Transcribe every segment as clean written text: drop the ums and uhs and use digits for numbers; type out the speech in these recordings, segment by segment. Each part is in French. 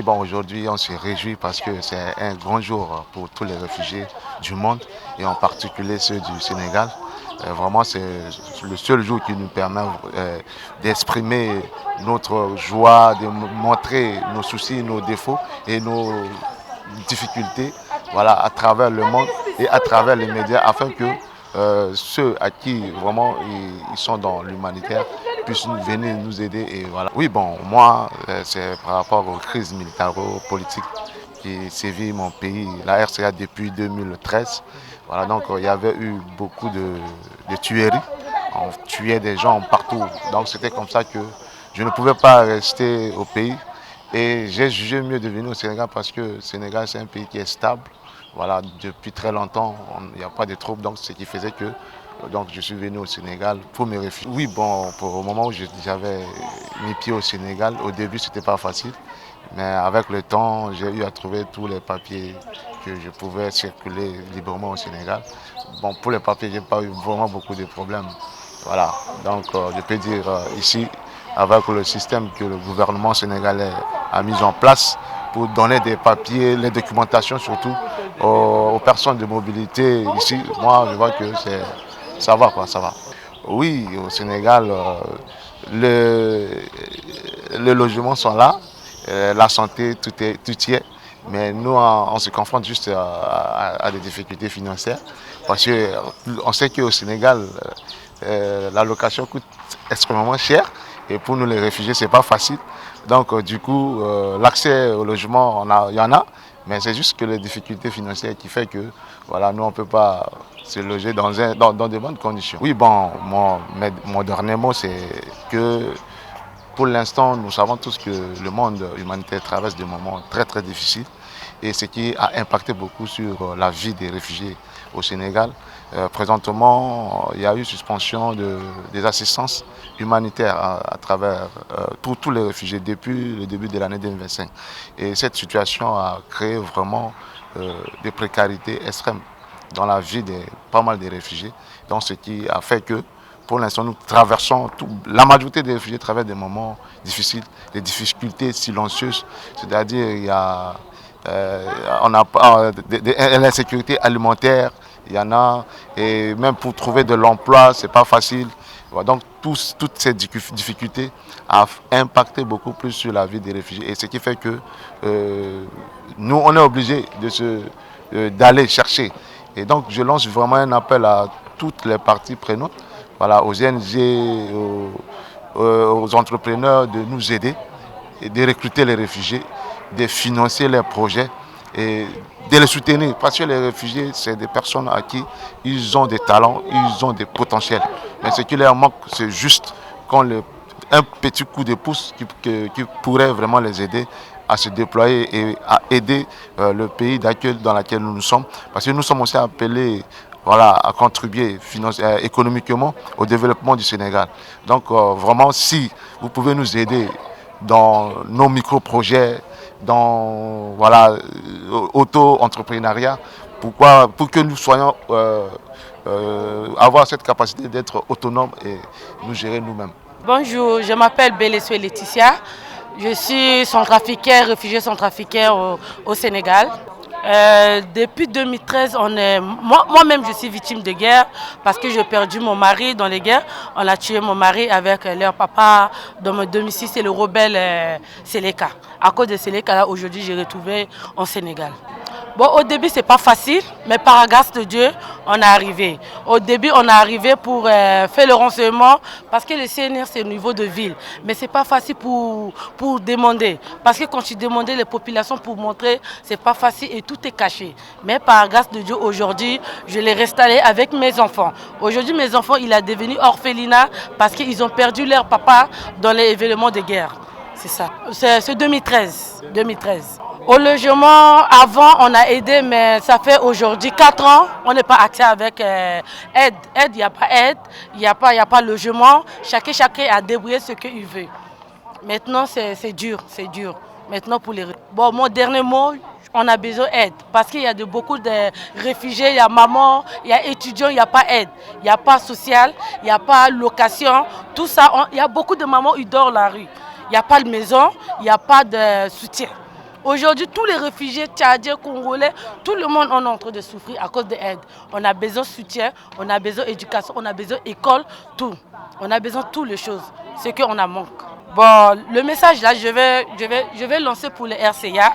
Oui, bon, aujourd'hui, on se réjouit parce que c'est un grand jour pour tous les réfugiés du monde et en particulier ceux du Sénégal. Vraiment, c'est le seul jour qui nous permet d'exprimer notre joie, de montrer nos soucis, nos défauts et nos difficultés, voilà, à travers le monde et à travers les médias afin que ceux à qui vraiment ils sont dans l'humanitaire puissent venir nous aider. Et voilà. Oui, bon, moi, c'est par rapport aux crises militaro-politiques qui sévit mon pays, la RCA depuis 2013. Voilà, donc il y avait eu beaucoup de tueries. On tuait des gens partout. Donc c'était comme ça que je ne pouvais pas rester au pays. Et j'ai jugé mieux de venir au Sénégal parce que le Sénégal, c'est un pays qui est stable. Voilà, depuis très longtemps, il n'y a pas de troubles. Donc, ce qui faisait que donc, je suis venu au Sénégal pour me réfugier. Oui, bon, pour au moment où j'avais mis pied au Sénégal, au début, ce n'était pas facile. Mais avec le temps, j'ai eu à trouver tous les papiers que je pouvais circuler librement au Sénégal. Bon, pour les papiers, je n'ai pas eu vraiment beaucoup de problèmes. Voilà, donc je peux dire ici, avec le système que le gouvernement sénégalais a mis en place pour donner des papiers, les documentations surtout aux personnes de mobilité ici, moi je vois que ça va quoi, ça va. Oui, au Sénégal, les logements sont là, la santé, tout y est. Mais nous, on se confronte juste à des difficultés financières. Parce qu'on sait qu'au Sénégal, la location coûte extrêmement cher. Et pour nous, les réfugiés, ce n'est pas facile. Donc, du coup, l'accès au logement, il y en a. Mais c'est juste que les difficultés financières qui fait que voilà, nous, on ne peut pas se loger dans de bonnes conditions. Oui, bon, mon dernier mot, c'est que pour l'instant, nous savons tous que le monde humanitaire traverse des moments très très difficiles et ce qui a impacté beaucoup sur la vie des réfugiés au Sénégal. Présentement, il y a eu suspension des assistances humanitaires à travers tous les réfugiés depuis le début de l'année 2025. Et cette situation a créé vraiment des précarités extrêmes dans la vie de pas mal de réfugiés. Donc ce qui a fait que pour l'instant, nous traversons, la majorité des réfugiés traversent des moments difficiles, des difficultés silencieuses. C'est-à-dire, il y a l'insécurité alimentaire, il y en a, et même pour trouver de l'emploi, ce n'est pas facile. Donc, toutes ces difficultés ont impacté beaucoup plus sur la vie des réfugiés. Et ce qui fait que nous, on est obligés d'aller chercher. Et donc, je lance vraiment un appel à toutes les parties prenantes, voilà, aux ONG, aux entrepreneurs de nous aider et de recruter les réfugiés, de financer leurs projets et de les soutenir. Parce que les réfugiés, c'est des personnes à qui ils ont des talents, ils ont des potentiels. Mais ce qui leur manque, c'est juste un petit coup de pouce qui pourrait vraiment les aider à se déployer et à aider le pays d'accueil dans lequel nous sommes. Parce que nous sommes aussi appelés voilà, à contribuer économiquement au développement du Sénégal. Donc vraiment, si vous pouvez nous aider dans nos micro-projets, dans voilà, auto-entrepreneuriat, pour que nous soyons avoir cette capacité d'être autonomes et nous gérer nous-mêmes. Bonjour, je m'appelle Beleswe Laetitia. Je suis centrafricaine, réfugiée centrafricaine au Sénégal. Depuis 2013, moi-même je suis victime de guerre parce que j'ai perdu mon mari dans les guerres. On a tué mon mari avec leur papa dans mon domicile, c'est le rebelle Seleka. À cause de Seleka, aujourd'hui, j'ai retrouvé au Sénégal. Bon, au début, c'est pas facile, mais par la grâce de Dieu, on est arrivé. Au début, on est arrivé pour faire le renseignement, parce que le CNR, c'est au niveau de ville. Mais c'est pas facile pour demander. Parce que quand tu demandais les populations pour montrer, c'est pas facile et tout est caché. Mais par la grâce de Dieu, aujourd'hui, je l'ai restauré avec mes enfants. Aujourd'hui, mes enfants, il a devenu orphelinat parce qu'ils ont perdu leur papa dans les événements de guerre. C'est ça. C'est 2013. Au logement, avant, on a aidé, mais ça fait aujourd'hui 4 ans, on n'est pas accès avec aide. Il n'y a pas aide, il n'y a pas logement. Chacun a débrouillé ce qu'il veut. Maintenant, c'est dur. Maintenant, pour les... Bon, mon dernier mot, on a besoin d'aide. Parce qu'il y a beaucoup de réfugiés, il y a maman, il y a étudiants, il n'y a pas aide. Il n'y a pas social, il n'y a pas location. Tout ça, il y a beaucoup de mamans qui dorment la rue. Il n'y a pas de maison, il n'y a pas de soutien. Aujourd'hui, tous les réfugiés tchadiens, congolais, tout le monde est en train de souffrir à cause de l'aide. On a besoin de soutien, on a besoin d'éducation, on a besoin d'école, tout. On a besoin de toutes les choses, ce qu'on a manque. Bon, le message là, je vais lancer pour le RCA.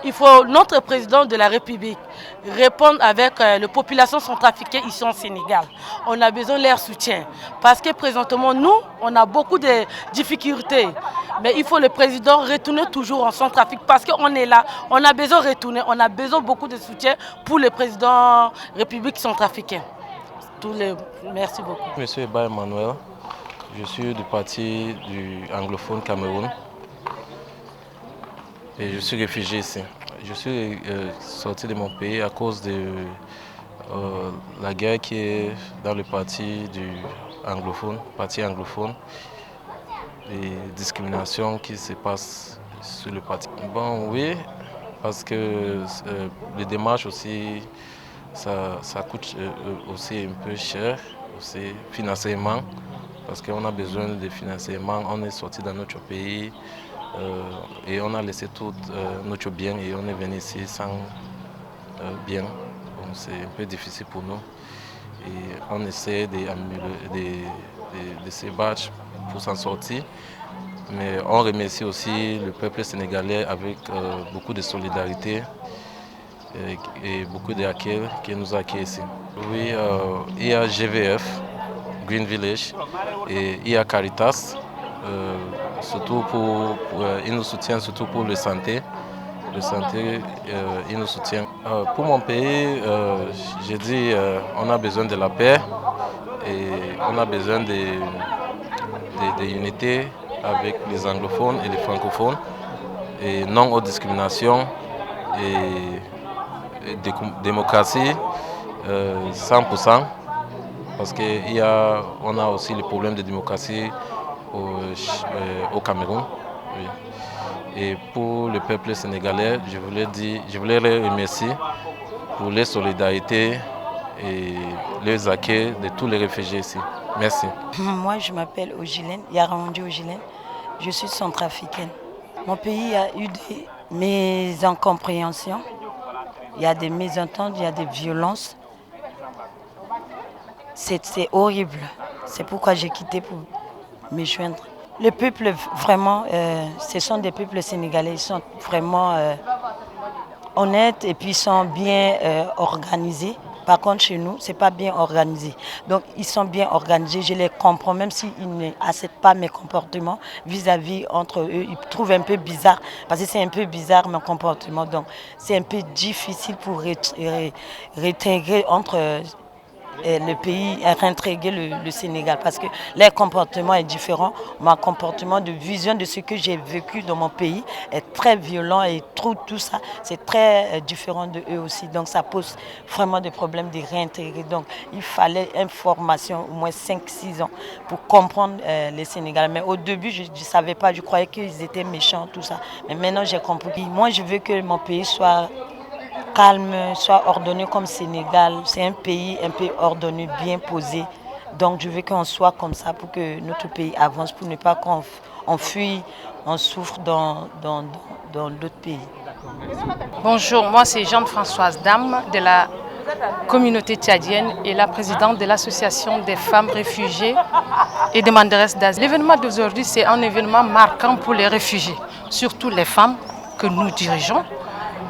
Il faut, notre président de la République, répondre avec la population centrafricaine ici au Sénégal. On a besoin de leur soutien. Parce que présentement, nous, on a beaucoup de difficultés. Mais il faut le président retourner toujours en Centrafrique parce qu'on est là. On a besoin de retourner. On a besoin beaucoup de soutien pour le président République centrafricaine. Merci beaucoup. Monsieur Eba Emmanuel. Je suis du parti du anglophone Cameroun et je suis réfugié ici. Je suis sorti de mon pays à cause de la guerre qui est dans le parti anglophone, les discriminations qui se passent sur le parti. Bon, oui, parce que les démarches aussi, ça coûte aussi un peu cher, aussi financièrement. Parce qu'on a besoin de financement, on est sorti dans notre pays et on a laissé tout notre bien et on est venu ici sans bien. Donc c'est un peu difficile pour nous. Et on essaie de se battre pour s'en sortir. Mais on remercie aussi le peuple sénégalais avec beaucoup de solidarité et beaucoup d'accueil qui nous a accueillis ici. Oui, il y a GVF. Green Village et il y a Caritas, surtout ils nous soutiennent surtout pour la santé. Ils nous soutiennent. Pour mon pays, j'ai dit on a besoin de la paix et on a besoin de unité avec les anglophones et les francophones et non aux discriminations et démocratie 100%. Parce qu'on a aussi le problème de démocratie au Cameroun. Oui. Et pour le peuple sénégalais, je voulais les remercier pour les solidarités et les accueils de tous les réfugiés ici. Merci. Moi, je m'appelle Ogilène, Yaramondi Ogilène. Je suis centrafricaine. Mon pays a eu des mésincompréhensions, il y a des mésententes, il y a des violences. C'est horrible. C'est pourquoi j'ai quitté pour me joindre. Le peuple, vraiment, ce sont des peuples sénégalais. Ils sont vraiment honnêtes et puis ils sont bien organisés. Par contre, chez nous, ce n'est pas bien organisé. Donc, ils sont bien organisés. Je les comprends, même s'ils n'acceptent pas mes comportements vis-à-vis entre eux. Ils trouvent un peu bizarre, parce que c'est un peu bizarre mon comportement. Donc, c'est un peu difficile pour réintégrer entre le pays a réintégré le Sénégal parce que leur comportement est différent. Mon comportement de vision de ce que j'ai vécu dans mon pays est très violent et tout ça, c'est très différent de eux aussi. Donc ça pose vraiment des problèmes de réintégrer. Donc il fallait une formation au moins 5-6 ans pour comprendre les Sénégalais. Mais au début, je ne savais pas, je croyais qu'ils étaient méchants, tout ça. Mais maintenant, j'ai compris. Moi, je veux que mon pays soit calme, soit ordonné comme Sénégal. C'est un pays un peu ordonné, bien posé. Donc je veux qu'on soit comme ça pour que notre pays avance, pour ne pas qu'on fuit, on souffre dans d'autres pays. Bonjour, moi c'est Jeanne-Françoise Dame de la communauté tchadienne et la présidente de l'association des femmes réfugiées et demanderesses d'asile. L'événement d'aujourd'hui, c'est un événement marquant pour les réfugiés, surtout les femmes que nous dirigeons.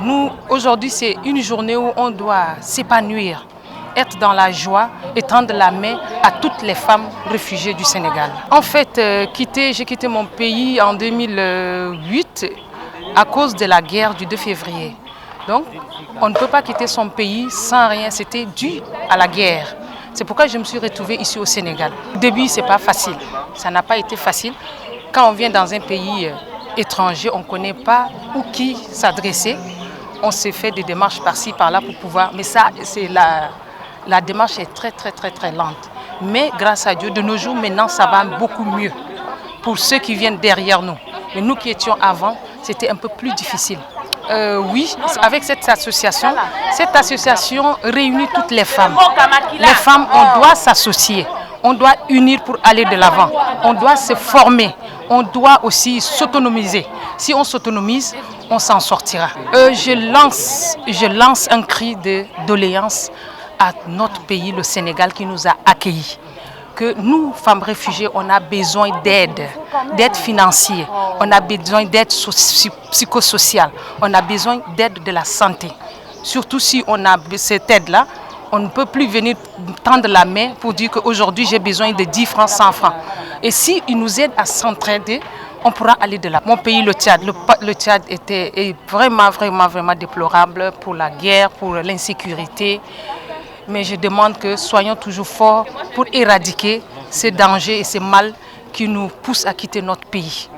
Nous, aujourd'hui, c'est une journée où on doit s'épanouir, être dans la joie et tendre la main à toutes les femmes réfugiées du Sénégal. En fait, j'ai quitté mon pays en 2008 à cause de la guerre du 2 février. Donc, on ne peut pas quitter son pays sans rien, c'était dû à la guerre. C'est pourquoi je me suis retrouvée ici au Sénégal. Au début, ce n'est pas facile, ça n'a pas été facile. Quand on vient dans un pays étranger, on ne connaît pas où qui s'adresser. On s'est fait des démarches par-ci, par-là pour pouvoir... Mais ça, la démarche est très, très, très, très lente. Mais grâce à Dieu, de nos jours, maintenant, ça va beaucoup mieux pour ceux qui viennent derrière nous. Mais nous qui étions avant, c'était un peu plus difficile. Oui, avec cette association réunit toutes les femmes. Les femmes, on doit s'associer On doit unir pour aller de l'avant. On doit se former. On doit aussi s'autonomiser. Si on s'autonomise, on s'en sortira. Je lance un cri de doléance à notre pays, le Sénégal, qui nous a accueillis. Que nous, femmes réfugiées, on a besoin d'aide financière, on a besoin d'aide psychosociale, on a besoin d'aide de la santé. Surtout si on a cette aide-là, on ne peut plus venir tendre la main pour dire qu'aujourd'hui j'ai besoin de 10 francs, 100 francs. Et s'ils nous aident à s'entraider, on pourra aller de là. Mon pays, le Tchad, le Tchad est vraiment déplorable pour la guerre, pour l'insécurité. Mais je demande que soyons toujours forts pour éradiquer ces dangers et ces mal qui nous poussent à quitter notre pays.